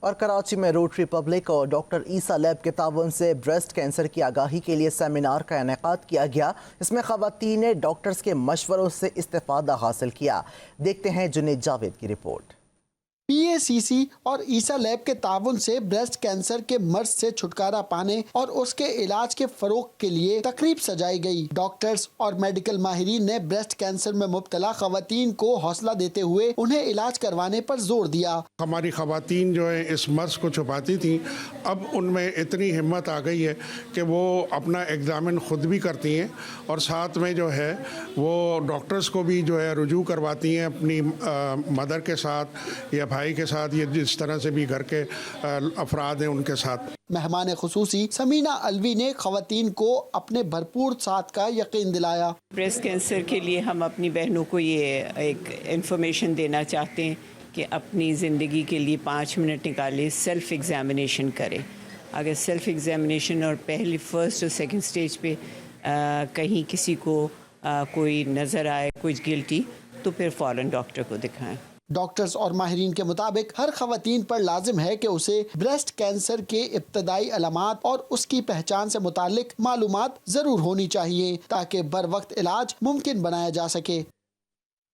اور کراچی میں Rotary public اور ڈاکٹر عیسیٰ لیب کے تعاون سے بریسٹ کینسر کی آگاہی کے لیے سیمینار کا انعقاد کیا گیا۔ اس میں خواتین نے ڈاکٹرز کے مشوروں سے استفادہ حاصل کیا۔ دیکھتے ہیں جنید جاوید کی رپورٹ۔ پی اے سی سی اور عیسیٰ لیب کے تعاون سے بریسٹ کینسر کے مرض سے چھٹکارا پانے اور اس کے علاج کے فروغ کے لیے تقریب سجائی گئی۔ ڈاکٹرز اور میڈیکل ماہرین نے بریسٹ کینسر میں مبتلا خواتین کو حوصلہ دیتے ہوئے انہیں علاج کروانے پر زور دیا۔ ہماری خواتین جو ہے اس مرض کو چھپاتی تھیں، اب ان میں اتنی ہمت آ گئی ہے کہ وہ اپنا ایگزامن خود بھی کرتی ہیں اور ساتھ میں جو ہے وہ ڈاکٹرز کو بھی جو ہے رجوع کرواتی ہیں اپنی مدر کے ساتھ یا بھائی کے ساتھ، یا جس طرح سے بھی گھر کے افراد ہیں ان کے ساتھ۔ مہمان خصوصی سمینہ الوی نے خواتین کو اپنے بھرپور ساتھ کا یقین دلایا۔ بریسٹ کینسر کے لیے ہم اپنی بہنوں کو یہ ایک انفارمیشن دینا چاہتے ہیں کہ اپنی زندگی کے لیے 5 منٹ نکالے، سیلف ایگزامینیشن کریں۔ اگر سیلف ایگزامینیشن اور پہلی فرسٹ اور سیکنڈ سٹیج پہ کہیں کسی کو کوئی نظر آئے کچھ گلٹی، تو پھر فوراً ڈاکٹر کو دکھائیں۔ ڈاکٹرز اور ماہرین کے مطابق ہر خواتین پر لازم ہے کہ اسے بریسٹ کینسر کے ابتدائی علامات اور اس کی پہچان سے متعلق معلومات ضرور ہونی چاہیے تاکہ بر وقت علاج ممکن بنایا جا سکے۔